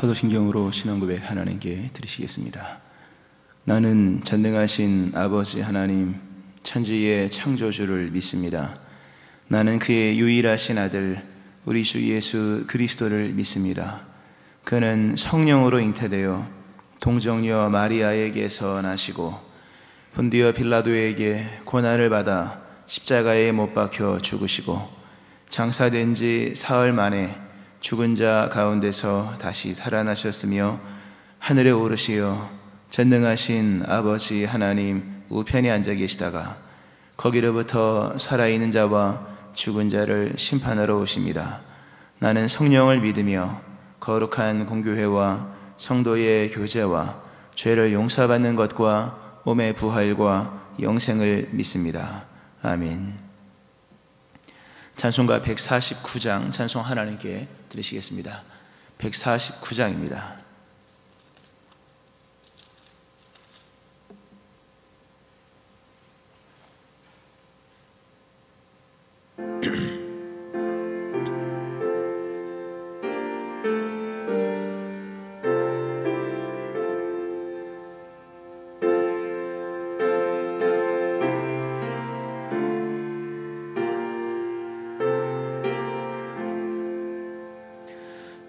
사도신경으로 신앙고백 하나님께 드리시겠습니다. 나는 전능하신 아버지 하나님, 천지의 창조주를 믿습니다. 나는 그의 유일하신 아들 우리 주 예수 그리스도를 믿습니다. 그는 성령으로 잉태되어 동정녀 마리아에게서 나시고 본디어 빌라도에게 고난을 받아 십자가에 못 박혀 죽으시고 장사된 지 사흘 만에 죽은 자 가운데서 다시 살아나셨으며 하늘에 오르시어 전능하신 아버지 하나님 우편에 앉아 계시다가 거기로부터 살아있는 자와 죽은 자를 심판하러 오십니다. 나는 성령을 믿으며 거룩한 공교회와 성도의 교제와 죄를 용서받는 것과 몸의 부활과 영생을 믿습니다. 아멘. 찬송가 149장 찬송 하나님께 드리시겠습니다. 149장입니다.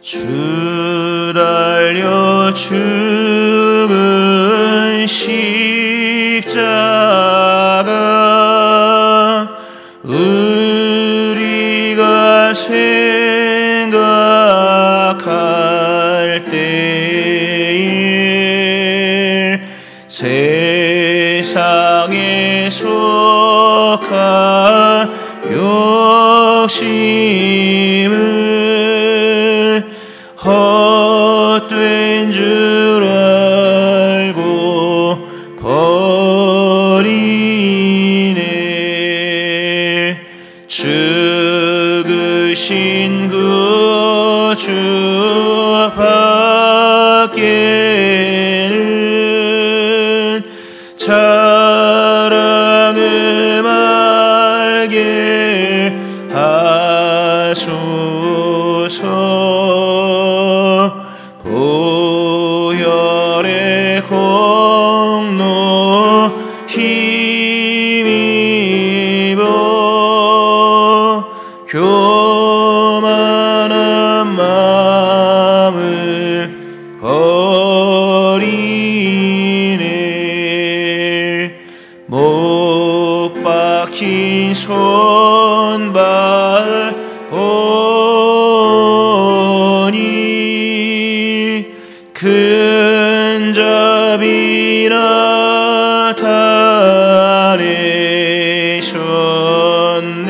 주 달려 죽은 십자가 우리가 생각할 때에 세상에 속한 욕심을 헛된 줄 알고 버리네. 죽으신 구주 밖에는 자랑을 말게 하소서. 보혈의 공로 힘입어 교만한 마음을 버리네. 못 박힌 손발 보니 큰 잡이나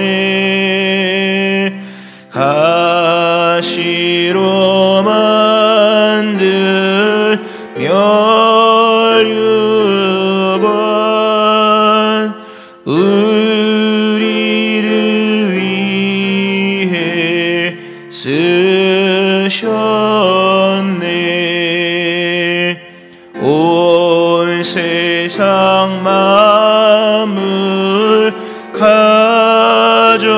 달으셨네. 가시로 만든 멸류관 우리를 위해 쓰셨네. 온 세상 만물 가져도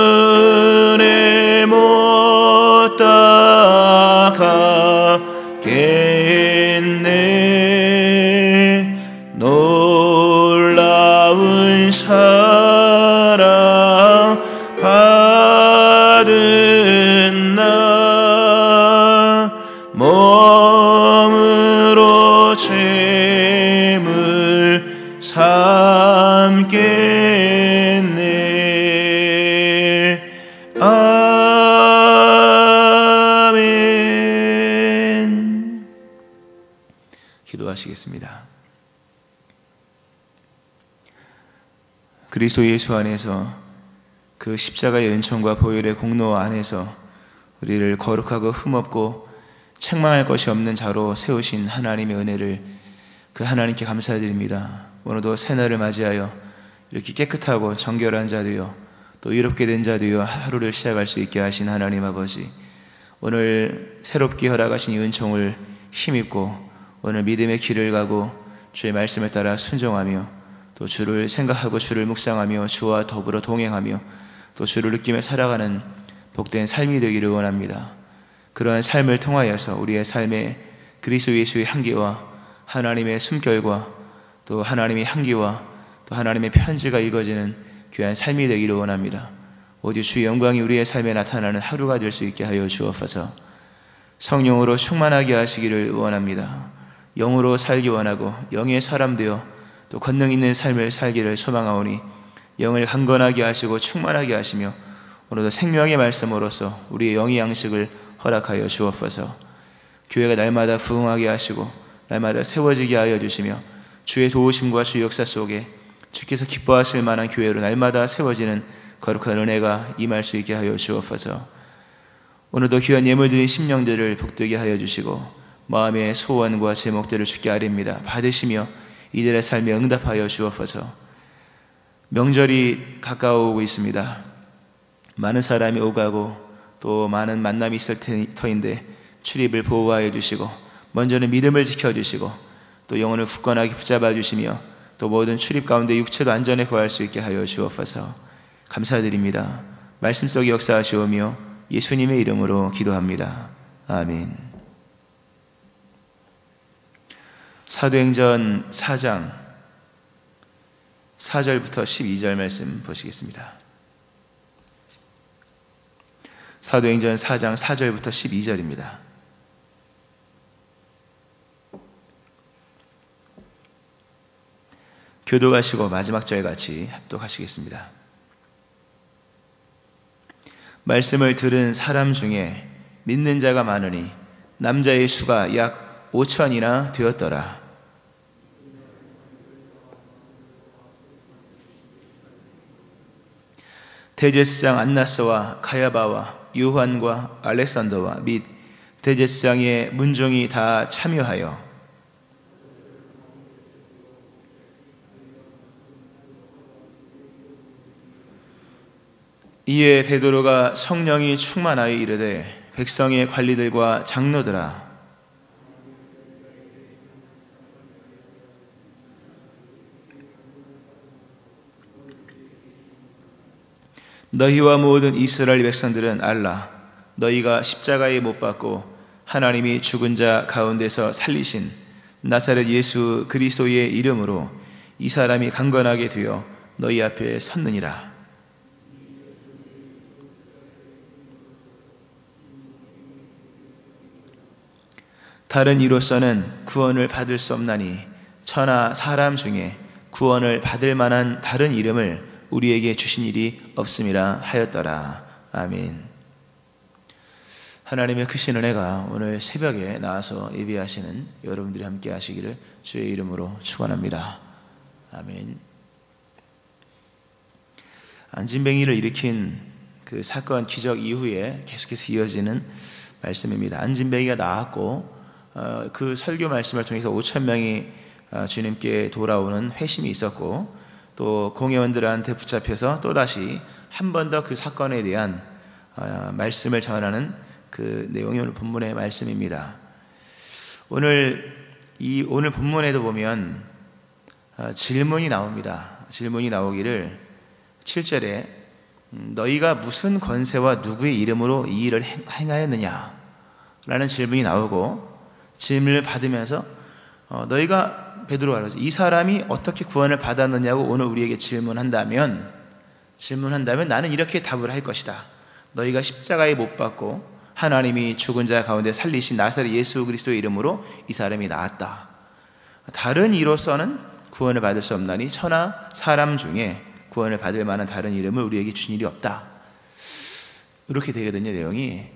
주내 못 따가겠네. 놀라운 사랑 받은 나 몸으로 죄물 삼겠네. 아멘. 기도하시겠습니다. 그리스도 예수 안에서 그 십자가의 은총과 보혈의 공로 안에서 우리를 거룩하고 흠없고 책망할 것이 없는 자로 세우신 하나님의 은혜를 그 하나님께 감사드립니다. 오늘도 새날을 맞이하여 이렇게 깨끗하고 정결한 자 되어 또 의롭게 된 자 되어 하루를 시작할 수 있게 하신 하나님 아버지, 오늘 새롭게 허락하신 이 은총을 힘입고 오늘 믿음의 길을 가고 주의 말씀에 따라 순종하며 또 주를 생각하고 주를 묵상하며 주와 더불어 동행하며 또 주를 느끼며 살아가는 복된 삶이 되기를 원합니다. 그러한 삶을 통하여서 우리의 삶에 그리스도 예수의 향기와 하나님의 숨결과 또 하나님의 향기와 또 하나님의 편지가 읽어지는 귀한 삶이 되기를 원합니다. 오직 주의 영광이 우리의 삶에 나타나는 하루가 될 수 있게 하여 주옵소서. 성령으로 충만하게 하시기를 원합니다. 영으로 살기 원하고 영의 사람 되어 또 권능 있는 삶을 살기를 소망하오니 영을 강건하게 하시고 충만하게 하시며 오늘도 생명의 말씀으로서 우리의 영의 양식을 허락하여 주옵소서. 교회가 날마다 부흥하게 하시고 날마다 세워지게 하여 주시며 주의 도우심과 주의 역사 속에 주께서 기뻐하실 만한 교회로 날마다 세워지는 거룩한 은혜가 임할 수 있게 하여 주옵소서. 오늘도 귀한 예물 드린 심령들을 복되게 하여 주시고 마음의 소원과 제목들을 주께 아뢰입니다. 받으시며 이들의 삶에 응답하여 주옵소서. 명절이 가까워오고 있습니다. 많은 사람이 오가고 또 많은 만남이 있을 터인데 출입을 보호하여 주시고 먼저는 믿음을 지켜주시고 또 영혼을 굳건하게 붙잡아 주시며 또 모든 출입 가운데 육체도 안전에 거할 수 있게 하여 주옵소서. 감사드립니다. 말씀 속에 역사하시오며 예수님의 이름으로 기도합니다. 아멘. 사도행전 4장 4절부터 12절 말씀 보시겠습니다. 사도행전 4장 4절부터 12절입니다. 교도하시고 마지막 절 같이 합독하시겠습니다. 말씀을 들은 사람 중에 믿는 자가 많으니 남자의 수가 약 5천이나 되었더라. 대제사장 안나스와 가야바와 요한과 알렉산더와 및 대제사장의 문종이 다 참여하여 이에 베드로가 성령이 충만하여 이르되 백성의 관리들과 장로들아 너희와 모든 이스라엘 백성들은 알라. 너희가 십자가에 못 박고 하나님이 죽은 자 가운데서 살리신 나사렛 예수 그리스도의 이름으로 이 사람이 강건하게 되어 너희 앞에 섰느니라. 다른 이로서는 구원을 받을 수 없나니 천하 사람 중에 구원을 받을 만한 다른 이름을 우리에게 주신 일이 없음이라 하였더라. 아멘. 하나님의 크신 은혜가 오늘 새벽에 나와서 예배하시는 여러분들이 함께 하시기를 주의 이름으로 축원합니다. 아멘. 안진뱅이를 일으킨 그 사건 기적 이후에 계속해서 이어지는 말씀입니다. 안진뱅이가 나왔고 그 설교 말씀을 통해서 5천 명이 주님께 돌아오는 회심이 있었고 또 공회원들한테 붙잡혀서 또다시 한 번 더 그 사건에 대한 말씀을 전하는 그 내용이 오늘 본문의 말씀입니다. 오늘 본문에도 보면 질문이 나옵니다. 질문이 나오기를 7절에 너희가 무슨 권세와 누구의 이름으로 이 일을 행하였느냐 라는 질문이 나오고 질문을 받으면서 너희가 베드로가 그러죠. 이 사람이 어떻게 구원을 받았느냐고 오늘 우리에게 질문한다면 나는 이렇게 답을 할 것이다. 너희가 십자가에 못 박고 하나님이 죽은 자 가운데 살리신 나사렛 예수 그리스도의 이름으로 이 사람이 나았다. 다른 이로서는 구원을 받을 수 없나니 천하 사람 중에 구원을 받을 만한 다른 이름을 우리에게 준 일이 없다. 이렇게 되거든요, 내용이.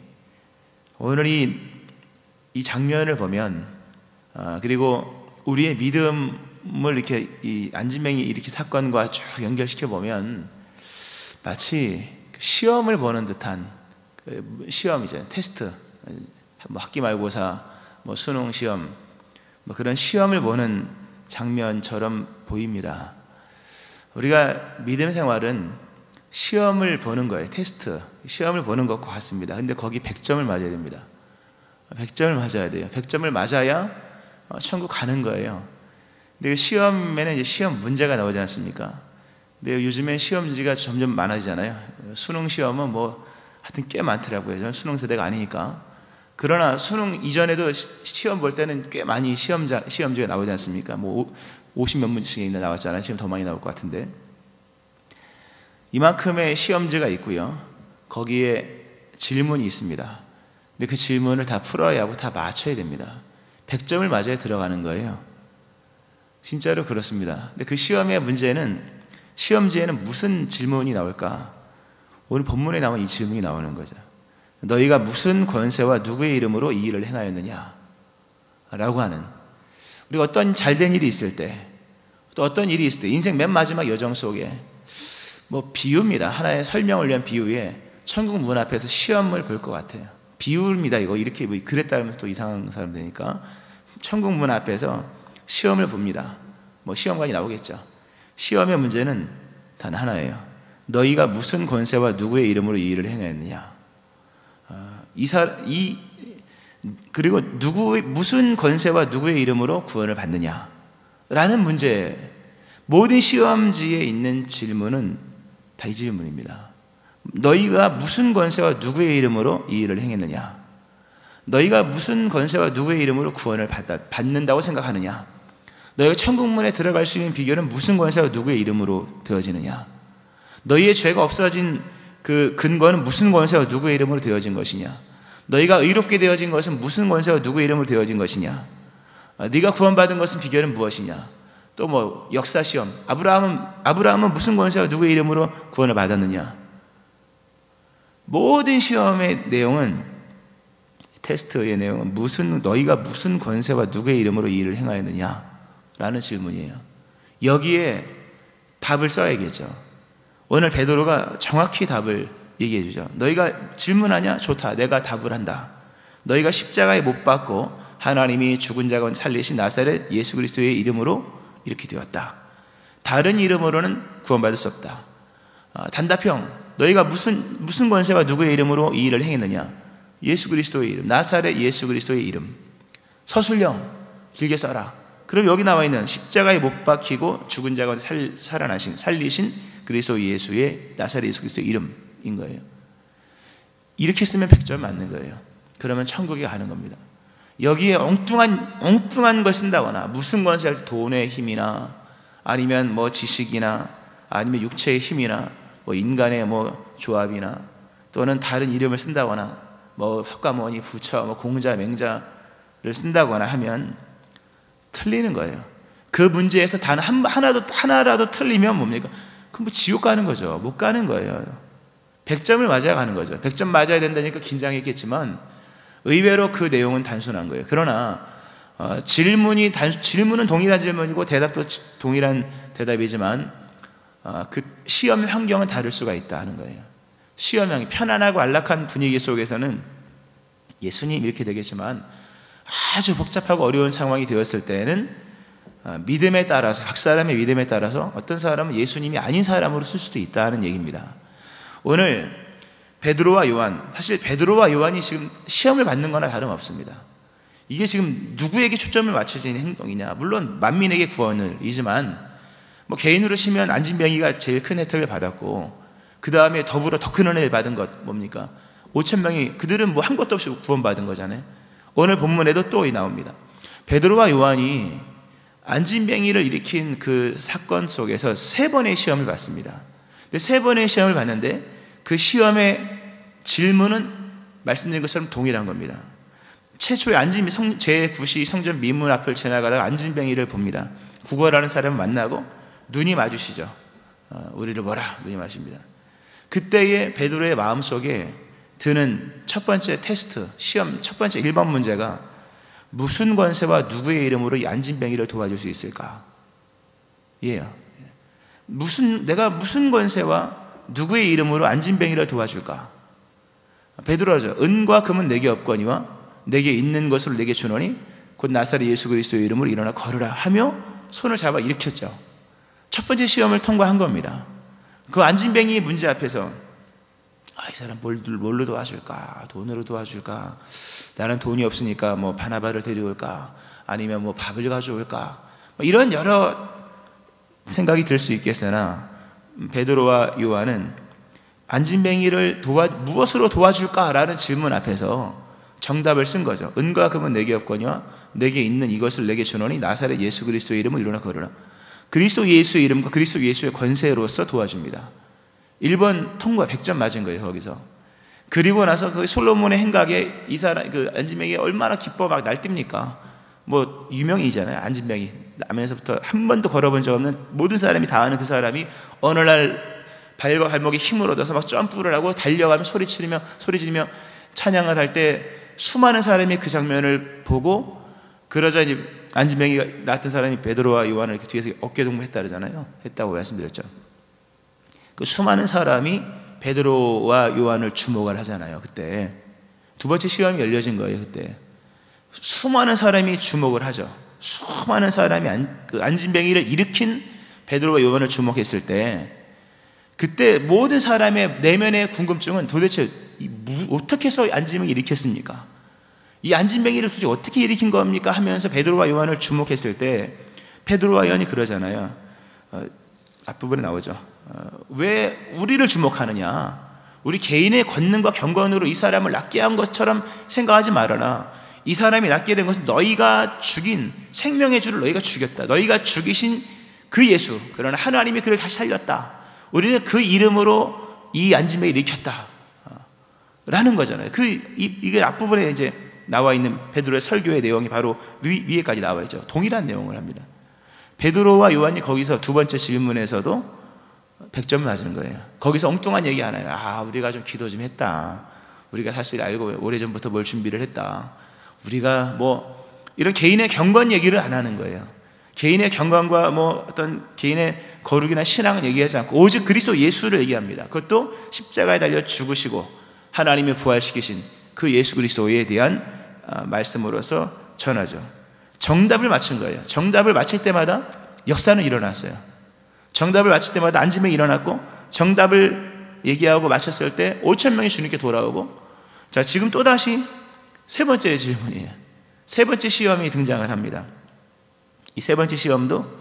오늘 이 장면을 보면 그리고 우리의 믿음을 이렇게 이 안진뱅이 이렇게 사건과 쭉 연결시켜 보면 마치 시험을 보는 듯한 시험이죠. 테스트, 뭐 학기 말고사, 뭐 수능 시험, 뭐 그런 시험을 보는 장면처럼 보입니다. 우리가 믿음 생활은 시험을 보는 거예요. 테스트, 시험을 보는 것과 같습니다. 근데 거기 100점을 맞아야 됩니다. 100점을 맞아야 돼요. 100점을 맞아야 천국 가는 거예요. 근데 시험에는 이제 시험 문제가 나오지 않습니까? 근데 요즘에 시험지가 점점 많아지잖아요. 수능 시험은 뭐 하여튼 꽤 많더라고요. 저는 수능 세대가 아니니까. 그러나 수능 이전에도 시험 볼 때는 꽤 많이 시험지가 나오지 않습니까? 뭐 50몇 문제씩 나왔잖아요. 지금 더 많이 나올 것 같은데. 이만큼의 시험지가 있고요. 거기에 질문이 있습니다. 근데 그 질문을 다 풀어야 하고 다 맞춰야 됩니다. 100점을 맞아야 들어가는 거예요. 진짜로 그렇습니다. 근데 그 시험의 문제는, 시험지에는 무슨 질문이 나올까? 오늘 본문에 나온 이 질문이 나오는 거죠. 너희가 무슨 권세와 누구의 이름으로 이 일을 행하였느냐? 라고 하는, 우리가 어떤 잘된 일이 있을 때, 또 어떤 일이 있을 때, 인생 맨 마지막 여정 속에 뭐 비유입니다. 하나의 설명을 위한 비유에 천국 문 앞에서 시험을 볼 것 같아요. 비유입니다. 이거 이렇게 뭐 그랬다 하면서 또 이상한 사람 되니까 천국 문 앞에서 시험을 봅니다. 뭐 시험관이 나오겠죠. 시험의 문제는 단 하나예요. 너희가 무슨 권세와 누구의 이름으로 이 일을 행하였느냐? 그리고 무슨 권세와 누구의 이름으로 구원을 받느냐? 라는 문제. 모든 시험지에 있는 질문은 다 이 질문입니다. 너희가 무슨 권세와 누구의 이름으로 이 일을 행했느냐? 너희가 무슨 권세와 누구의 이름으로 구원을 받는다고 생각하느냐? 너희가 천국문에 들어갈 수 있는 비결은 무슨 권세와 누구의 이름으로 되어지느냐? 너희의 죄가 없어진 그 근거는 무슨 권세와 누구의 이름으로 되어진 것이냐? 너희가 의롭게 되어진 것은 무슨 권세와 누구의 이름으로 되어진 것이냐? 네가 구원받은 것은 비결은 무엇이냐? 또 뭐 역사 시험, 아브라함은 무슨 권세와 누구의 이름으로 구원을 받았느냐? 모든 시험의 내용은, 테스트의 내용은 너희가 무슨 권세와 누구의 이름으로 이 일을 행하였느냐? 라는 질문이에요. 여기에 답을 써야겠죠. 오늘 베드로가 정확히 답을 얘기해 주죠. 너희가 질문하냐? 좋다. 내가 답을 한다. 너희가 십자가에 못 박고 하나님이 죽은 자 가운데 살리신 나사렛 예수 그리스도의 이름으로 이렇게 되었다. 다른 이름으로는 구원받을 수 없다. 단답형, 너희가 무슨 권세와 누구의 이름으로 이 일을 행했느냐? 예수 그리스도의 이름, 나사렛 예수 그리스도의 이름. 서술형 길게 써라. 그럼 여기 나와 있는 십자가에 못 박히고 죽은 자 가운데 살리신 그리스도 예수의, 나사렛 예수 그리스도의 이름인 거예요. 이렇게 쓰면 100점 맞는 거예요. 그러면 천국에 가는 겁니다. 여기에 엉뚱한 걸 쓴다거나, 무슨 권세, 돈의 힘이나 아니면 뭐 지식이나 아니면 육체의 힘이나 뭐 인간의 뭐 조합이나 또는 다른 이름을 쓴다거나, 뭐 석가모니, 부처, 뭐 공자, 맹자를 쓴다거나 하면 틀리는 거예요. 그 문제에서 단 하나라도 틀리면 뭡니까? 그럼 뭐 지옥 가는 거죠. 못 가는 거예요. 100점을 맞아야 가는 거죠. 100점 맞아야 된다니까 긴장했겠지만 의외로 그 내용은 단순한 거예요. 그러나 질문은 동일한 질문이고 대답도 동일한 대답이지만 그 시험 환경은 다를 수가 있다는 거예요. 시험이 편안하고 안락한 분위기 속에서는 예수님 이렇게 되겠지만, 아주 복잡하고 어려운 상황이 되었을 때는 믿음에 따라서, 각 사람의 믿음에 따라서 어떤 사람은 예수님이 아닌 사람으로 쓸 수도 있다는 얘기입니다. 오늘 베드로와 요한, 사실 베드로와 요한이 지금 시험을 받는 거나 다름없습니다. 이게 지금 누구에게 초점을 맞춰진 행동이냐? 물론 만민에게 구원을이지만, 뭐 개인으로 치면 안진병이가 제일 큰 혜택을 받았고, 그 다음에 더불어 더 큰 은혜를 받은 것 뭡니까? 5,000명이, 그들은 뭐 한 것도 없이 구원받은 거잖아요. 오늘 본문에도 또 나옵니다. 베드로와 요한이 안진병이를 일으킨 그 사건 속에서 3번의 시험을 받습니다. 근데 3번의 시험을 받는데 그 시험의 질문은 말씀드린 것처럼 동일한 겁니다. 최초에 제9시 성전 미문 앞을 지나가다가 안진병이를 봅니다. 구걸하는 사람을 만나고 눈이 마주시죠. 우리를 보라, 눈이 마주십니다. 그때의 베드로의 마음속에 드는 첫 번째 테스트, 시험 첫 번째 1번 문제가 무슨 권세와 누구의 이름으로 이 안진병이를 도와줄 수 있을까? 예요. 내가 무슨 권세와 누구의 이름으로 안진병이를 도와줄까? 베드로죠. 은과 금은 내게 없거니와 내게 있는 것을 내게 주노니 곧 나사렛 예수 그리스도의 이름으로 일어나 걸으라 하며 손을 잡아 일으켰죠. 첫 번째 시험을 통과한 겁니다. 그 안진병이 문제 앞에서 이 사람 뭘로 도와줄까? 돈으로 도와줄까? 나는 돈이 없으니까 뭐 바나바를 데려올까? 아니면 뭐 밥을 가져올까? 뭐 이런 여러 생각이 들 수 있겠으나 베드로와 요한은 안진뱅이를 무엇으로 도와줄까라는 질문 앞에서 정답을 쓴 거죠. 은과 금은 내게 없거니와 내게 있는 이것을 내게 주노니 나사렛 예수 그리스도의 이름으로 일어나 걸으라. 그리스도 예수의 이름과 그리스도 예수의 권세로서 도와줍니다. 1번 통과 100점 맞은 거예요. 거기서. 그리고 나서 그 솔로몬의 행각에 이 사람 그 안진뱅이 얼마나 기뻐 막 날뜁니까? 뭐 유명이잖아요. 안진뱅이 나면서부터 한 번도 걸어본 적 없는 모든 사람이 다 아는 그 사람이 어느 날 발과 발목에 힘을 얻어서 막 점프를 하고 달려가며 소리 지르며 찬양을 할 때 수많은 사람이 그 장면을 보고, 그러자 이제 안진뱅이가 낳았던 사람이 베드로와 요한을 이렇게 뒤에서 어깨 동무했다 그러잖아요. 했다고 말씀드렸죠. 그 수많은 사람이 베드로와 요한을 주목을 하잖아요. 그때 두 번째 시험이 열려진 거예요. 그때 수많은 사람이 주목을 하죠. 수많은 사람이 안진뱅이를 일으킨 베드로와 요한을 주목했을 때, 그때 모든 사람의 내면의 궁금증은 도대체 어떻게 해서 안진뱅이를 일으켰습니까? 이 안진뱅이를 도대체 어떻게 일으킨 겁니까? 하면서 베드로와 요한을 주목했을 때 베드로와 요한이 그러잖아요. 앞부분에 나오죠. 왜 우리를 주목하느냐? 우리 개인의 권능과 경건으로 이 사람을 낫게 한 것처럼 생각하지 말아라. 이 사람이 낫게 된 것은 너희가 죽인 생명의 주를 너희가 죽였다. 너희가 죽이신 그 예수, 그러나 하나님이 그를 다시 살렸다. 우리는 그 이름으로 이 안진뱅이를 일으켰다 라는 거잖아요. 이게 앞부분에 이제 나와 있는 베드로의 설교의 내용이 바로 위에까지 나와 있죠. 동일한 내용을 합니다. 베드로와 요한이 거기서 두 번째 질문에서도 100점 맞은 거예요. 거기서 엉뚱한 얘기 안 해요. 우리가 좀 기도 좀 했다. 우리가 사실 알고 오래전부터 뭘 준비를 했다. 우리가 뭐 이런 개인의 경건 얘기를 안 하는 거예요. 개인의 경건과 뭐 어떤 개인의 거룩이나 신앙은 얘기하지 않고 오직 그리스도 예수를 얘기합니다. 그것도 십자가에 달려 죽으시고 하나님이 부활시키신 그 예수 그리스도에 대한 말씀으로서 전하죠. 정답을 맞춘 거예요. 정답을 맞힐 때마다 역사는 일어났어요. 정답을 맞힐 때마다 안진뱅이 일어났고, 정답을 얘기하고 맞췄을 때 5,000명이 주님께 돌아오고, 자, 지금 또다시 세 번째 질문이에요. 세 번째 시험이 등장을 합니다. 이 세 번째 시험도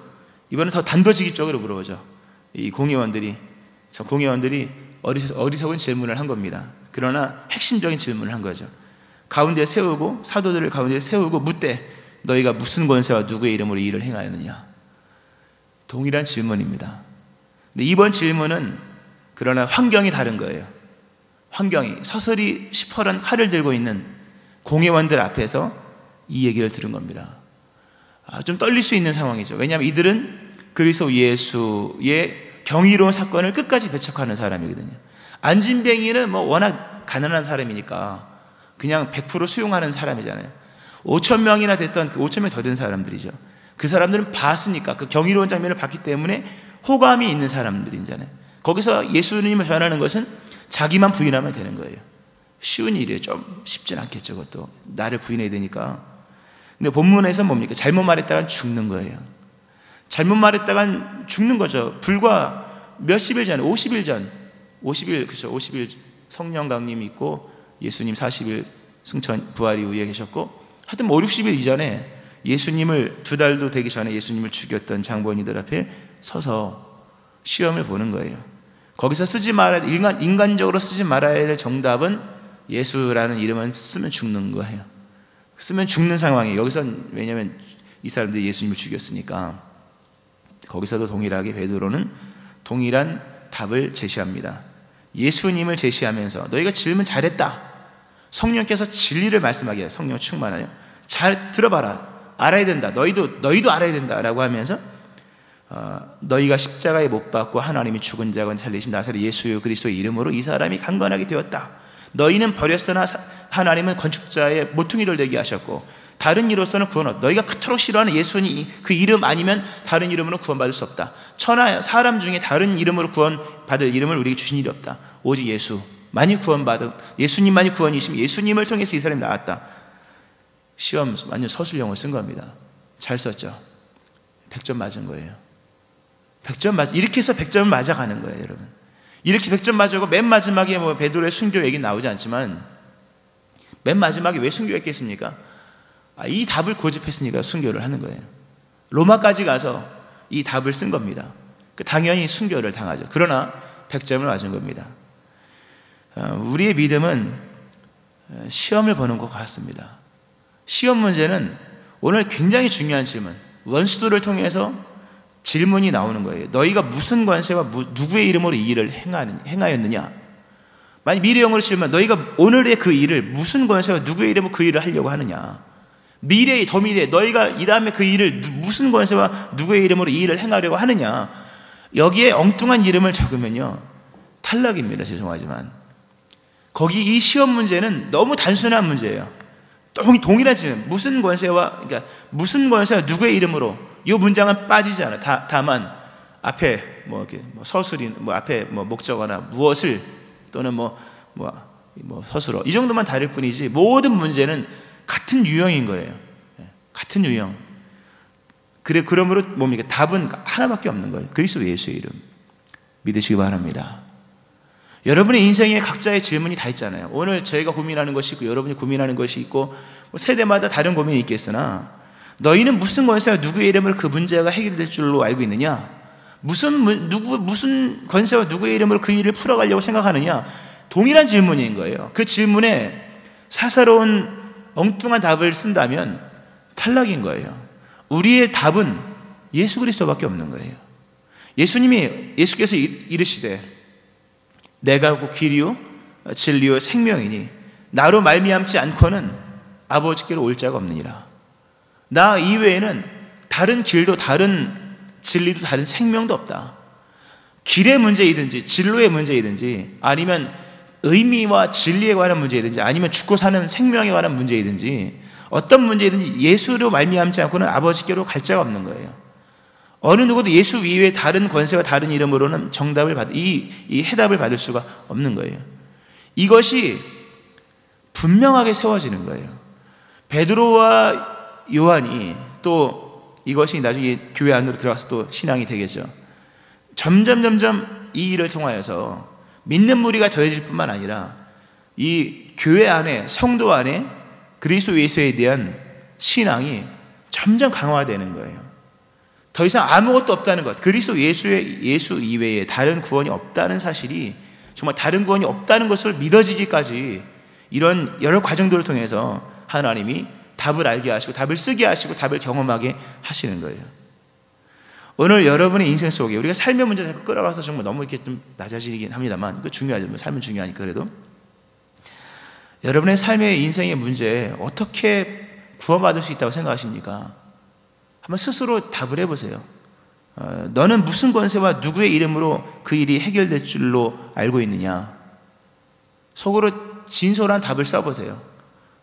이번엔 더 단도직입적으로 물어보죠. 이 공회원들이 어리석은 질문을 한 겁니다. 그러나 핵심적인 질문을 한 거죠. 가운데 세우고, 사도들을 가운데 세우고 묻되 너희가 무슨 권세와 누구의 이름으로 이 일을 행하였느냐. 동일한 질문입니다. 근데 이번 질문은 그러나 환경이 다른 거예요. 환경이 서서히 시퍼런 칼을 들고 있는 공회원들 앞에서 이 얘기를 들은 겁니다. 좀 떨릴 수 있는 상황이죠. 왜냐하면 이들은 그리스도 예수의 경이로운 사건을 끝까지 배척하는 사람이거든요. 안진뱅이는 뭐 워낙 가난한 사람이니까 그냥 100% 수용하는 사람이잖아요. 5,000명이나 됐던 그 5,000명 더 된 사람들이죠. 그 사람들은 봤으니까, 그 경이로운 장면을 봤기 때문에 호감이 있는 사람들이잖아요. 거기서 예수님을 전하는 것은 자기만 부인하면 되는 거예요. 쉬운 일이에요. 좀 쉽진 않겠죠. 그것도 나를 부인해야 되니까. 근데 본문에서 뭡니까? 잘못 말했다간 죽는 거예요. 잘못 말했다간 죽는 거죠. 불과 몇십 일 전에, 50일 전, 50일, 그렇죠. 50일 성령 강림이 있고 예수님 40일 승천 부활 이후에 계셨고, 하여튼 뭐 5, 60일 이전에 예수님을 2달도 되기 전에 예수님을 죽였던 장본인들 앞에 서서 시험을 보는 거예요. 거기서 인간적으로 쓰지 말아야 될 정답은 예수라는 이름은 쓰면 죽는 거예요. 쓰면 죽는 상황이에요. 여기선 왜냐하면 이 사람들이 예수님을 죽였으니까. 거기서도 동일하게 베드로는 동일한 답을 제시합니다. 예수님을 제시하면서 너희가 질문 잘했다. 성령께서 진리를 말씀하게 해요. 성령 충만하여. 잘 들어봐라. 알아야 된다. 너희도 알아야 된다. 라고 하면서 너희가 십자가에 못 박고 하나님이 죽은 자 가운데 살리신 나사렛 예수 그리스도의 이름으로 이 사람이 강건하게 되었다. 너희는 버렸으나 하나님은 건축자의 모퉁이를 되게 하셨고 다른 이로서는 구원 너희가 그토록 싫어하는 예수님 그 이름 아니면 다른 이름으로 구원받을 수 없다. 천하 사람 중에 다른 이름으로 구원받을 이름을 우리에게 주신 일이 없다. 오직 예수만이 구원받음, 예수님만이 구원이시면 예수님을 통해서 이 사람이 나왔다. 시험 완전 서술형을 쓴 겁니다. 잘 썼죠. 100점 맞은 거예요. 100점 맞 이렇게 해서 100점 맞아가는 거예요, 여러분. 이렇게 100점 맞아고 맨 마지막에 뭐 베드로의 순교 얘기 나오지 않지만 맨 마지막에 왜 순교했겠습니까? 이 답을 고집했으니까 순교를 하는 거예요. 로마까지 가서 이 답을 쓴 겁니다. 당연히 순교를 당하죠. 그러나 100점을 맞은 겁니다. 우리의 믿음은 시험을 보는 것 같습니다. 시험 문제는 오늘 굉장히 중요한 질문, 원수들을 통해서 질문이 나오는 거예요. 너희가 무슨 권세와 누구의 이름으로 이 일을 행하였느냐? 만약 미래형으로 질문, 너희가 오늘의 그 일을 무슨 권세와 누구의 이름으로 그 일을 하려고 하느냐? 미래의 더 미래, 너희가 이 다음에 그 일을 무슨 권세와 누구의 이름으로 이 일을 행하려고 하느냐? 여기에 엉뚱한 이름을 적으면요 탈락입니다. 죄송하지만 거기 이 시험 문제는 너무 단순한 문제예요. 동일한 질문, 무슨 권세와, 그러니까 무슨 권세와 누구의 이름으로, 이 문장은 빠지지 않아. 다만 앞에 이렇게 서술이 앞에 목적어나 무엇을 또는 서술어 이 정도만 다를 뿐이지 모든 문제는 같은 유형인 거예요. 같은 유형. 그러므로 뭡니까? 답은 하나밖에 없는 거예요. 그리스도 예수의 이름 믿으시기 바랍니다. 여러분의 인생에 각자의 질문이 다 있잖아요. 오늘 저희가 고민하는 것이 있고 여러분이 고민하는 것이 있고 세대마다 다른 고민이 있겠으나 너희는 무슨 권세와 누구의 이름으로 그 문제가 해결될 줄로 알고 있느냐? 무슨 권세와 누구의 이름으로 그 일을 풀어가려고 생각하느냐? 동일한 질문인 거예요. 그 질문에 사사로운 엉뚱한 답을 쓴다면 탈락인 거예요. 우리의 답은 예수 그리스도밖에 없는 거예요. 예수께서 이르시되 내가 곧 길이요 진리요 생명이니 나로 말미암지 않고는 아버지께로 올 자가 없느니라. 나 이외에는 다른 길도 다른 진리도 다른 생명도 없다. 길의 문제이든지 진로의 문제이든지 아니면 의미와 진리에 관한 문제이든지 아니면 죽고 사는 생명에 관한 문제이든지 어떤 문제이든지 예수로 말미암지 않고는 아버지께로 갈 자가 없는 거예요. 어느 누구도 예수 이외에 다른 권세와 다른 이름으로는 이 해답을 받을 수가 없는 거예요. 이것이 분명하게 세워지는 거예요. 베드로와 요한이 또 이것이 나중에 교회 안으로 들어가서 또 신앙이 되겠죠. 점점 이 일을 통하여서 믿는 무리가 더해질 뿐만 아니라 이 교회 안에 성도 안에 그리스도 예수에 대한 신앙이 점점 강화되는 거예요. 더 이상 아무것도 없다는 것, 그리스도 예수 이외에 다른 구원이 없다는 사실이 정말 다른 구원이 없다는 것을 믿어지기까지 이런 여러 과정들을 통해서 하나님이 답을 알게 하시고 답을 쓰게 하시고 답을 경험하게 하시는 거예요. 오늘 여러분의 인생 속에 우리가 삶의 문제 자꾸 끌어가서 정말 너무 이렇게 좀 낮아지긴 합니다만 그 중요하죠. 삶은 중요하니까. 그래도 여러분의 삶의 인생의 문제에 어떻게 구원받을 수 있다고 생각하십니까? 한번 스스로 답을 해보세요. 너는 무슨 권세와 누구의 이름으로 그 일이 해결될 줄로 알고 있느냐? 속으로 진솔한 답을 써보세요.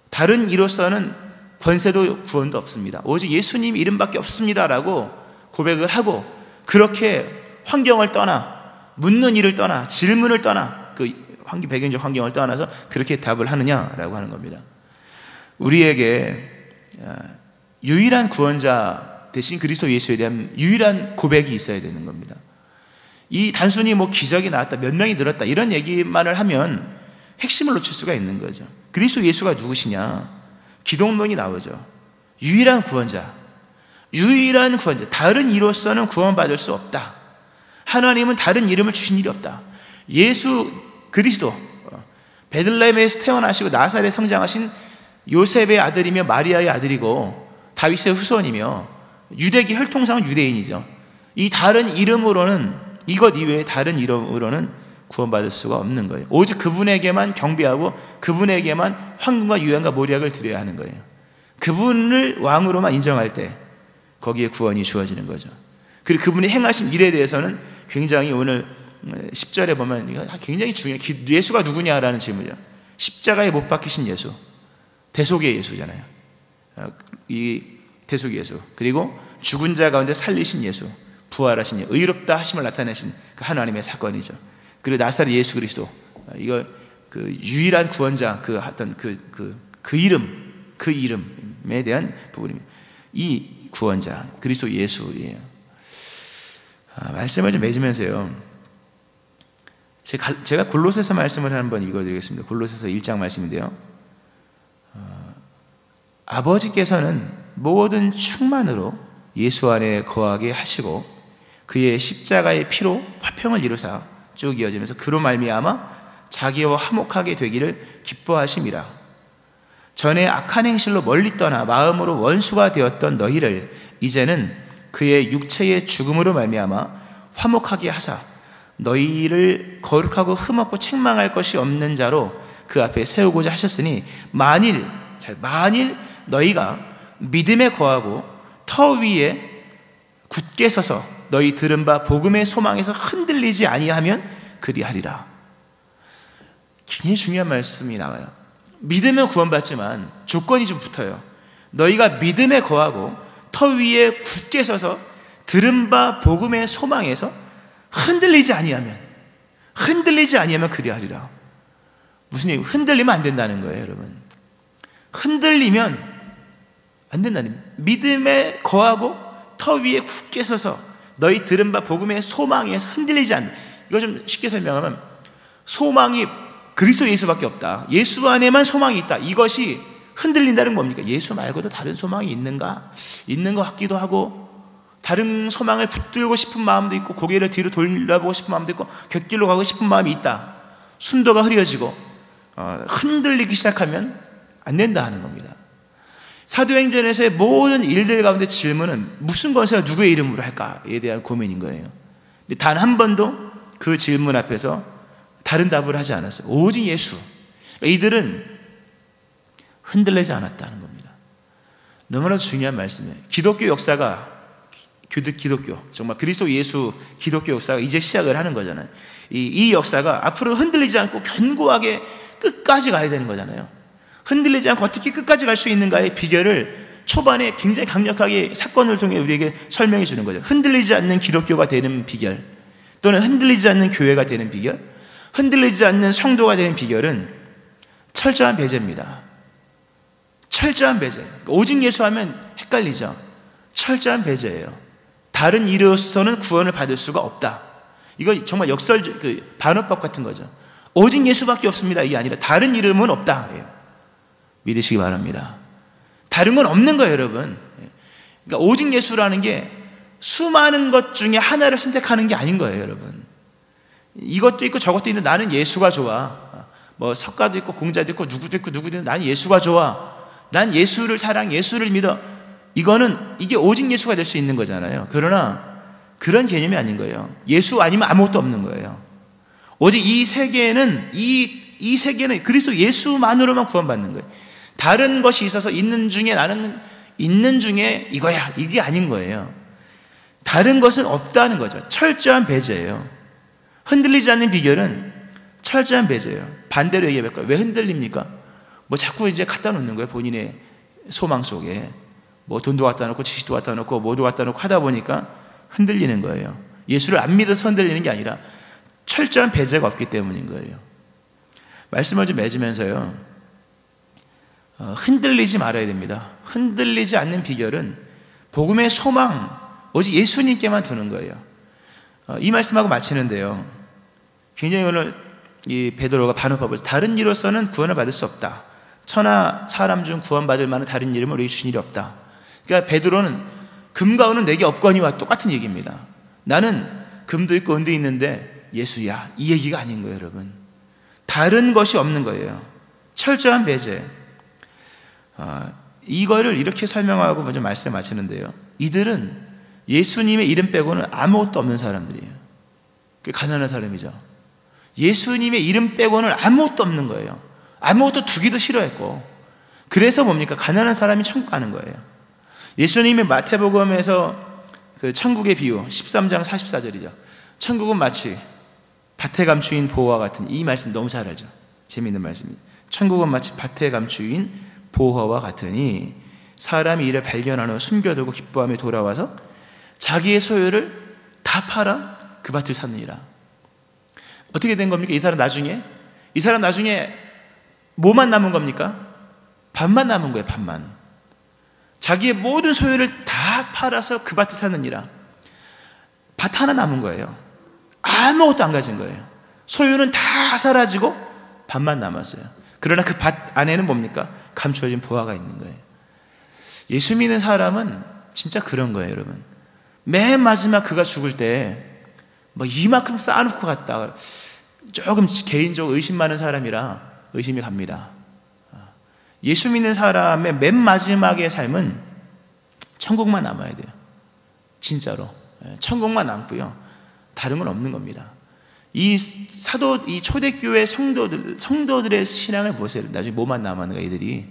다른 이로서는 권세도 구원도 없습니다. 오직 예수님 이름밖에 없습니다라고 고백을 하고 그렇게 환경을 떠나 묻는 일을 떠나 질문을 떠나 그 배경적 환경을 떠나서 그렇게 답을 하느냐라고 하는 겁니다. 우리에게 유일한 구원자 대신 그리스도 예수에 대한 유일한 고백이 있어야 되는 겁니다. 이 단순히 기적이 나왔다, 몇 명이 늘었다 이런 얘기만을 하면 핵심을 놓칠 수가 있는 거죠. 그리스도 예수가 누구시냐? 기독론이 나오죠. 유일한 구원자, 다른 이로서는 구원받을 수 없다. 하나님은 다른 이름을 주신 일이 없다. 예수 그리스도, 베들레헴에서 태어나시고 나사렛에 성장하신 요셉의 아들이며 마리아의 아들이고 다윗의 후손이며 유대계 혈통상은 유대인이죠. 이 다른 이름으로는 이것 이외에 다른 이름으로는 구원받을 수가 없는 거예요. 오직 그분에게만 경배하고 그분에게만 황금과 유향과 모략을 드려야 하는 거예요. 그분을 왕으로만 인정할 때 거기에 구원이 주어지는 거죠. 그리고 그분이 행하신 일에 대해서는 굉장히 오늘 10절에 보면 이거 굉장히 중요해요. 예수가 누구냐라는 질문이죠. 십자가에 못 박히신 예수, 대속의 예수잖아요. 이 대속의 예수, 그리고 죽은 자 가운데 살리신 예수, 부활하신 예수, 의롭다 하심을 나타내신 그 하나님의 사건이죠. 그리고 나사렛 예수 그리스도, 이거 그 유일한 구원자 그 어떤 그 이름에 대한 부분입니다. 이 구원자 그리스도 예수예요. 말씀을 좀 맺으면서요. 제가 골로새서 말씀을 한번 읽어드리겠습니다. 골로새서 1장 말씀인데요. 아버지께서는 모든 충만으로 예수 안에 거하게 하시고 그의 십자가의 피로 화평을 이루사 쭉 이어지면서 그로 말미암아 자기와 화목하게 되기를 기뻐하심이라. 전에 악한 행실로 멀리 떠나 마음으로 원수가 되었던 너희를 이제는 그의 육체의 죽음으로 말미암아 화목하게 하사 너희를 거룩하고 흠없고 책망할 것이 없는 자로 그 앞에 세우고자 하셨으니 만일 너희가 믿음에 거하고 터 위에 굳게 서서 너희 들은 바 복음의 소망에서 흔들리지 아니하면 그리하리라. 굉장히 중요한 말씀이 나와요. 믿으면 구원받지만 조건이 좀 붙어요. 너희가 믿음에 거하고 터 위에 굳게 서서 들은 바 복음의 소망에서 흔들리지 아니하면 그리하리라. 무슨 얘기? 흔들리면 안 된다는 거예요, 여러분. 흔들리면 안 된다는 거예요. 믿음에 거하고 터 위에 굳게 서서 너희 들은 바 복음의 소망에서 흔들리지 않는. 이거 좀 쉽게 설명하면 소망이 그리스도 예수밖에 없다. 예수 안에만 소망이 있다. 이것이 흔들린다는 뭡니까? 예수 말고도 다른 소망이 있는가? 있는 것 같기도 하고, 다른 소망을 붙들고 싶은 마음도 있고, 고개를 뒤로 돌려보고 싶은 마음도 있고, 곁길로 가고 싶은 마음이 있다. 순도가 흐려지고 흔들리기 시작하면 안 된다 하는 겁니다. 사도행전에서의 모든 일들 가운데 질문은 무슨 권세가 누구의 이름으로 할까에 대한 고민인 거예요. 근데 단 한 번도 그 질문 앞에서 다른 답을 하지 않았어요. 오직 예수. 그러니까 이들은 흔들리지 않았다는 겁니다. 너무나 중요한 말씀이에요. 기독교 역사가, 기독교, 정말 그리스도 예수 기독교 역사가 이제 시작을 하는 거잖아요. 이 역사가 앞으로 흔들리지 않고 견고하게 끝까지 가야 되는 거잖아요. 흔들리지 않고 어떻게 끝까지 갈 수 있는가의 비결을 초반에 굉장히 강력하게 사건을 통해 우리에게 설명해 주는 거죠. 흔들리지 않는 기독교가 되는 비결, 또는 흔들리지 않는 교회가 되는 비결, 흔들리지 않는 성도가 되는 비결은 철저한 배제입니다. 철저한 배제. 오직 예수 하면 헷갈리죠. 철저한 배제예요. 다른 이로서는 구원을 받을 수가 없다. 이거 정말 반어법 같은 거죠. 오직 예수밖에 없습니다. 이게 아니라 다른 이름은 없다. 믿으시기 바랍니다. 다른 건 없는 거예요, 여러분. 그러니까 오직 예수라는 게 수많은 것 중에 하나를 선택하는 게 아닌 거예요, 여러분. 이것도 있고 저것도 있는데 나는 예수가 좋아. 뭐 석가도 있고 공자도 있고 누구도 있고 누구도 있는데 나는 예수가 좋아. 난 예수를 사랑, 예수를 믿어. 이게 오직 예수가 될 수 있는 거잖아요. 그러나 그런 개념이 아닌 거예요. 예수 아니면 아무것도 없는 거예요. 오직 이 세계는 그리스도 예수만으로만 구원받는 거예요. 다른 것이 있어서 있는 중에 나는 있는 중에 이거야, 이게 아닌 거예요. 다른 것은 없다는 거죠. 철저한 배제예요. 흔들리지 않는 비결은 철저한 배제예요. 반대로 얘기해 볼까요? 왜 흔들립니까? 뭐 자꾸 이제 갖다 놓는 거예요. 본인의 소망 속에 뭐 돈도 갖다 놓고 지식도 갖다 놓고 뭐도 갖다 놓고 하다 보니까 흔들리는 거예요. 예수를 안 믿어서 흔들리는 게 아니라 철저한 배제가 없기 때문인 거예요. 말씀을 좀 맺으면서요, 흔들리지 말아야 됩니다. 흔들리지 않는 비결은 복음의 소망, 오직 예수님께만 두는 거예요. 이 말씀하고 마치는데요, 굉장히 오늘 이 베드로가 반어법을, 다른 이로서는 구원을 받을 수 없다. 천하 사람 중 구원받을 만한 다른 이름을 우리에게 주신 일이 없다. 그러니까 베드로는 금과 은은 내게 없거니와 똑같은 얘기입니다. 나는 금도 있고 은도 있는데 예수야, 이 얘기가 아닌 거예요, 여러분. 다른 것이 없는 거예요. 철저한 배제. 이거를 이렇게 설명하고 먼저 말씀을 마치는데요, 이들은 예수님의 이름 빼고는 아무것도 없는 사람들이에요. 가난한 사람이죠. 예수님의 이름 빼고는 아무것도 없는 거예요. 아무것도 두기도 싫어했고, 그래서 뭡니까? 가난한 사람이 천국 가는 거예요. 예수님의 마태복음에서 그 천국의 비유 13장 44절이죠. 천국은 마치 밭에 감추인 보화와 같은, 이 말씀 너무 잘 알죠. 재미있는 말씀이에요. 천국은 마치 밭에 감추인 보화와 같으니 사람이 이를 발견한 후 숨겨두고 기뻐하며 돌아와서 자기의 소유를 다 팔아 그 밭을 샀느니라. 어떻게 된 겁니까? 이 사람 나중에 뭐만 남은 겁니까? 밭만 남은 거예요. 밭만. 자기의 모든 소유를 다 팔아서 그 밭을 샀느니라. 밭 하나 남은 거예요. 아무것도 안 가진 거예요. 소유는 다 사라지고 밭만 남았어요. 그러나 그 밭 안에는 뭡니까? 감추어진 보화가 있는 거예요. 예수 믿는 사람은 진짜 그런 거예요, 여러분. 맨 마지막 그가 죽을 때 뭐 이만큼 쌓아놓고 갔다. 조금 개인적으로 의심 많은 사람이라 의심이 갑니다. 예수 믿는 사람의 맨 마지막의 삶은 천국만 남아야 돼요. 진짜로 천국만 남고요, 다른 건 없는 겁니다. 이 초대교회 성도들의 신앙을 보세요. 나중에 뭐만 남았는가? 이들이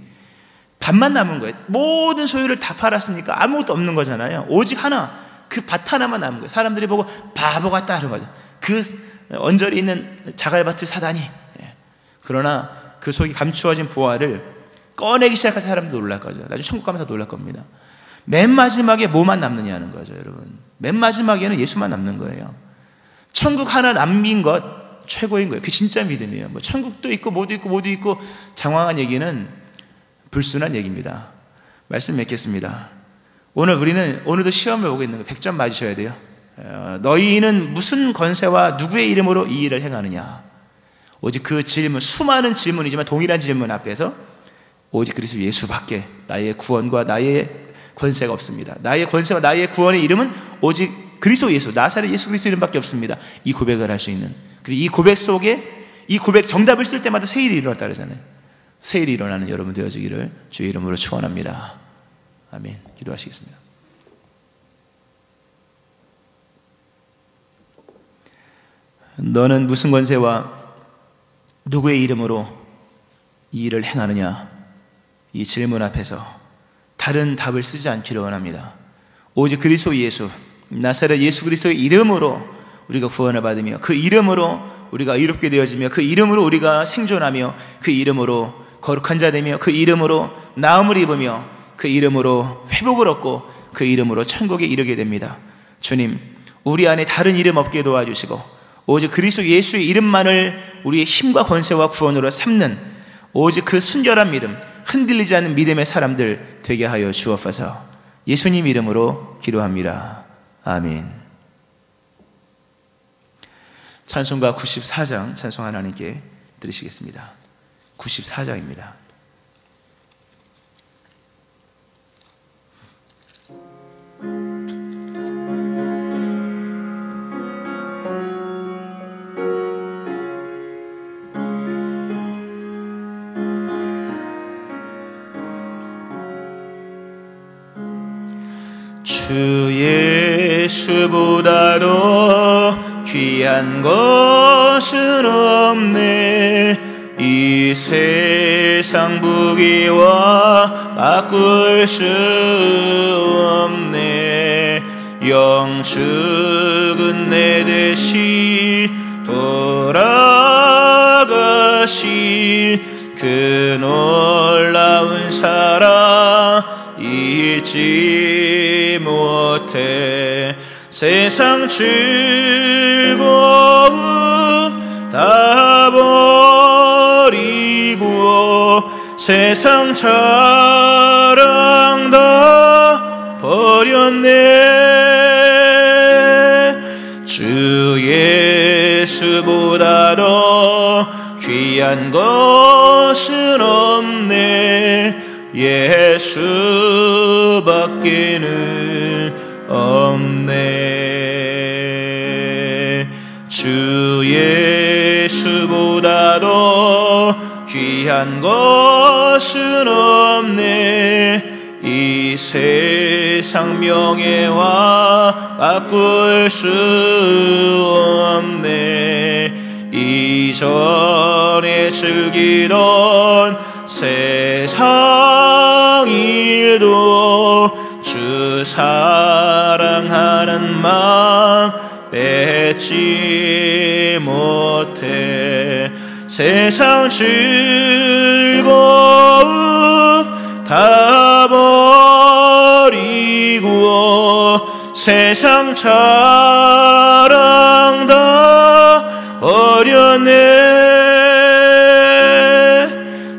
밭만 남은 거예요. 모든 소유를 다 팔았으니까 아무것도 없는 거잖아요. 오직 하나, 그 밭 하나만 남은 거예요. 사람들이 보고 바보 같다 하는 거죠. 그 언저리 있는 자갈밭을 사다니. 그러나 그 속에 감추어진 부활을 꺼내기 시작한 사람도 놀랄 거죠. 나중에 천국 가면 다 놀랄 겁니다. 맨 마지막에 뭐만 남느냐는 거죠, 여러분. 맨 마지막에는 예수만 남는 거예요. 천국 하나 남긴 것 최고인 거예요. 그게 진짜 믿음이에요. 뭐 천국도 있고 모두 있고 장황한 얘기는 불순한 얘기입니다. 말씀 맺겠습니다. 오늘도 시험을 보고 있는 거예요. 100점 맞으셔야 돼요. 너희는 무슨 권세와 누구의 이름으로 이 일을 행하느냐? 오직 그 질문, 수많은 질문이지만 동일한 질문 앞에서 오직 그리스도 예수밖에 나의 구원과 나의 권세가 없습니다. 나의 권세와 나의 구원의 이름은 오직 그리스도 예수, 나사렛 예수 그리스도 이름밖에 없습니다. 이 고백을 할 수 있는, 그리고 이 고백 속에 이 고백 정답을 쓸 때마다 새 일이 일어났다 그러잖아요. 새 일이 일어나는 여러분 되어지기를 주의 이름으로 축원합니다. 아멘. 기도하시겠습니다. 너는 무슨 권세와 누구의 이름으로 이 일을 행하느냐? 이 질문 앞에서 다른 답을 쓰지 않기를 원합니다. 오직 그리스도 예수, 나사렛 예수 그리스도의 이름으로 우리가 구원을 받으며, 그 이름으로 우리가 의롭게 되어지며, 그 이름으로 우리가 생존하며, 그 이름으로 거룩한 자 되며, 그 이름으로 나음을 입으며, 그 이름으로 회복을 얻고, 그 이름으로 천국에 이르게 됩니다. 주님, 우리 안에 다른 이름 없게 도와주시고 오직 그리스도 예수의 이름만을 우리의 힘과 권세와 구원으로 삼는 오직 그 순결한 믿음, 흔들리지 않는 믿음의 사람들 되게 하여 주옵소서. 예수님 이름으로 기도합니다. 아멘. 찬송가 94장 찬송 하나님께 드리시겠습니다. 94장입니다. 주 예수보다도 귀한 것은 없네. 이 세상 부귀와 바꿀 수 없네. 영축은 내 대신 돌아가신 그 놀라운 사랑 잊지 못해. 세상 즐거움 다 버리고 세상 자랑 다 버렸네. 주 예수보다도 귀한 것은 없네. 예수밖에는 없네. 주 예수보다도 귀한 것은 없네. 이 세상 명예와 바꿀 수 없네. 이전에 즐기던 세상 일도 주 사랑하는 마음 뺏지 못해. 세상 즐거움 다 버리고 세상 자랑 다 버렸네.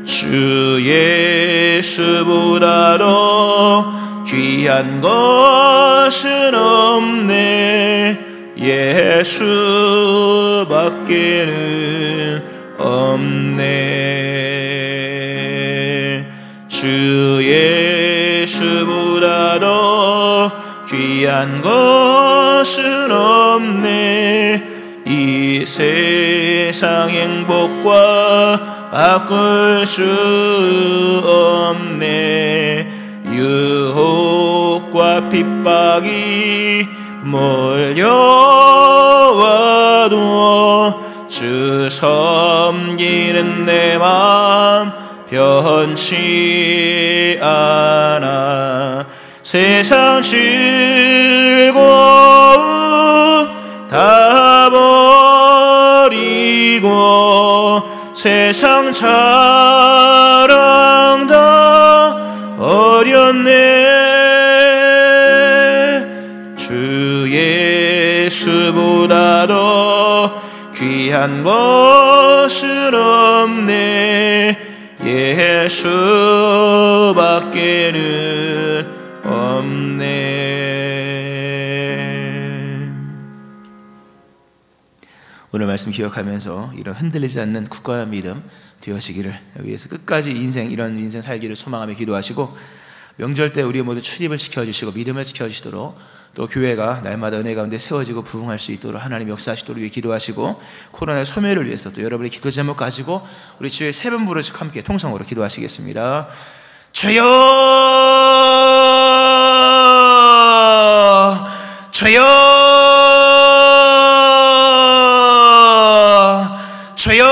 주 예수보다도 귀한 것은 없네. 예수밖에는 없네. 주 예수보다도 귀한 것은 없네. 이 이 세상 행복과 바꿀 수 없네. 유혹과 핍박이 몰려와도 주 섬기는 내 맘 변치 않아. 세상 즐거움 다 버리고 세상 자랑 다 버렸네. 주 예수보다 더 귀한 것은 없네. 예수밖에는 없네. 오늘 말씀 기억하면서 이런 흔들리지 않는 굳건한 믿음 되어지기를 위해서 끝까지 이런 인생 살기를 소망하며 기도하시고, 명절 때 우리 모두 출입을 지켜주시고 믿음을 지켜주시도록, 또 교회가 날마다 은혜 가운데 세워지고 부흥할 수 있도록 하나님 역사하시도록 위해 기도하시고, 코로나의 소멸을 위해서 또 여러분의 기도 제목 가지고 우리 주의 세 번 부르시고 함께 통성으로 기도하시겠습니다. 주여, 주여, 주여.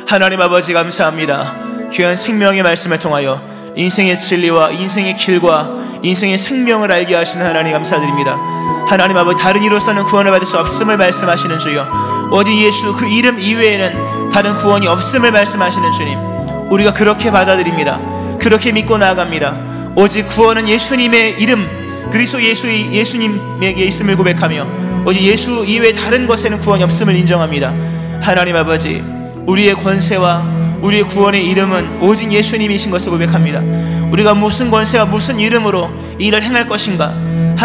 하나님 아버지 감사합니다. 귀한 생명의 말씀을 통하여 인생의 진리와 인생의 길과 인생의 생명을 알게 하시는 하나님 감사드립니다. 하나님 아버지, 다른 이로서는 구원을 받을 수 없음을 말씀하시는 주여, 오직 예수 그 이름 이외에는 다른 구원이 없음을 말씀하시는 주님, 우리가 그렇게 받아들입니다. 그렇게 믿고 나아갑니다. 오직 구원은 예수님의 이름 그리스도 예수님에게 있음을 고백하며, 오직 예수 이외에 다른 것에는 구원이 없음을 인정합니다. 하나님 아버지, 우리의 권세와 우리의 구원의 이름은 오직 예수님이신 것을 고백합니다. 우리가 무슨 권세와 무슨 이름으로 이 일을 행할 것인가,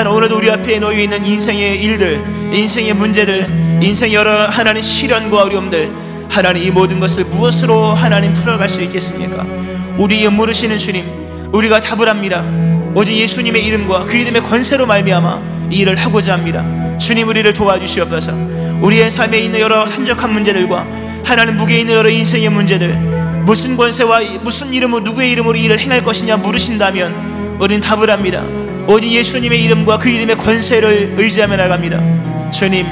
오늘도 우리 앞에 놓여있는 인생의 일들, 인생의 문제들, 인생의 여러 하나님 시련과 어려움들, 하나님 이 모든 것을 무엇으로 하나님 풀어갈 수 있겠습니까? 우리의 물으시는 주님, 우리가 답을 합니다. 오직 예수님의 이름과 그 이름의 권세로 말미암아 이 일을 하고자 합니다. 주님, 우리를 도와주시옵소서. 우리의 삶에 있는 여러 산적한 문제들과 하나님 무게에 있는 여러 인생의 문제들, 무슨 권세와 무슨 이름으로 누구의 이름으로 이 일을 행할 것이냐 물으신다면 우리는 답을 합니다. 오직 예수님의 이름과 그 이름의 권세를 의지하며 나갑니다. 주님,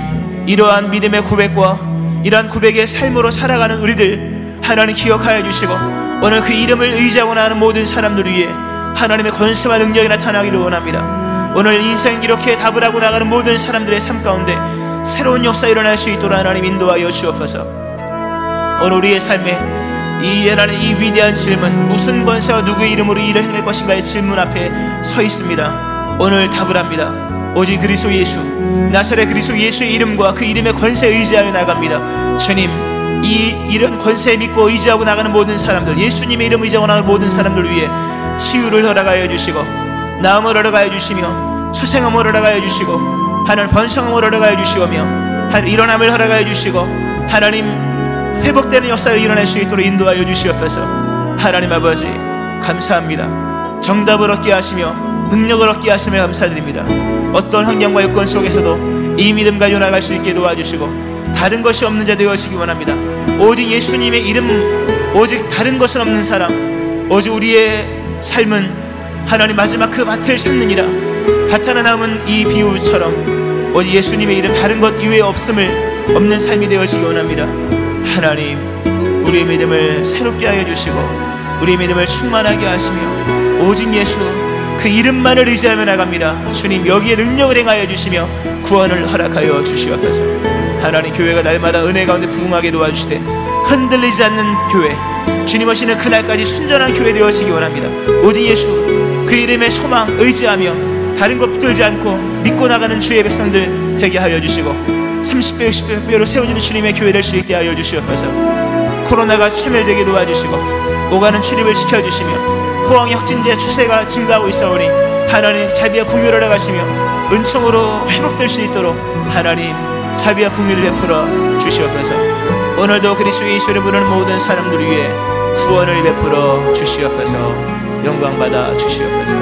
이러한 믿음의 고백과 이러한 고백의 삶으로 살아가는 우리들 하나님 기억하여 주시고, 오늘 그 이름을 의지하고 나가는 모든 사람들 위해 하나님의 권세와 능력이 나타나기를 원합니다. 오늘 인생 이렇게 답을 하고 나가는 모든 사람들의 삶 가운데 새로운 역사 일어날 수 있도록 하나님 인도하여 주옵소서. 오늘 우리의 삶에 이 위대한 질문, 무슨 권세와 누구의 이름으로 이 일을 행할 것인가의 질문 앞에 서 있습니다. 오늘 답을 합니다. 오직 그리스도 예수, 나사렛 그리스도 예수의 이름과 그 이름의 권세에 의지하여 나갑니다. 주님, 이런 권세에 믿고 의지하고 나가는 모든 사람들, 예수님의 이름 의지하고 나가는 모든 사람들 위해 치유를 허락하여 주시고, 나음을 허락하여 주시며, 수생함을 허락하여 주시고, 하나님 번성함을 허락하여 주시오며, 일어남을 허락하여 주시고, 하나님 회복되는 역사를 일어날 수 있도록 인도하여 주시옵소서. 하나님 아버지 감사합니다. 정답을 얻게 하시며 능력을 얻게 하시며 감사드립니다. 어떤 환경과 여건 속에서도 이 믿음 가지고 나갈 수 있게 도와주시고, 다른 것이 없는 자 되어지기 원합니다. 오직 예수님의 이름, 오직 다른 것은 없는 사람, 오직 우리의 삶은 하나님 마지막 그 밭을 찾느니라. 밭 하나 남은 이 비유처럼 오직 예수님의 이름 다른 것 이외에 없는 삶이 되어지기 원합니다. 하나님, 우리의 믿음을 새롭게 하여 주시고 우리의 믿음을 충만하게 하시며 오직 예수 그 이름만을 의지하며 나갑니다. 주님, 여기에 능력을 행하여 주시며 구원을 허락하여 주시옵소서. 하나님, 교회가 날마다 은혜 가운데 부흥하게 도와주시되 흔들리지 않는 교회, 주님 오시는 그날까지 순전한 교회 되어지기 원합니다. 오직 예수 그 이름의 소망 의지하며 다른 것 붙들지 않고 믿고 나가는 주의 백성들 되게 하여 주시고 30배 60배 100배로 세워지는 주님의 교회 될 수 있게 하여 주시옵소서. 코로나가 소멸되게 도와주시고 오가는 출입을 지켜주시며 포항의 확진자 추세가 증가하고 있사오니 하나님 자비와 긍휼을 허락하시며 은총으로 회복될 수 있도록 하나님 자비와 긍휼을 베풀어 주시옵소서. 오늘도 그리스도 예수를 부르는 모든 사람들 위해 구원을 베풀어 주시옵소서. 영광받아 주시옵소서.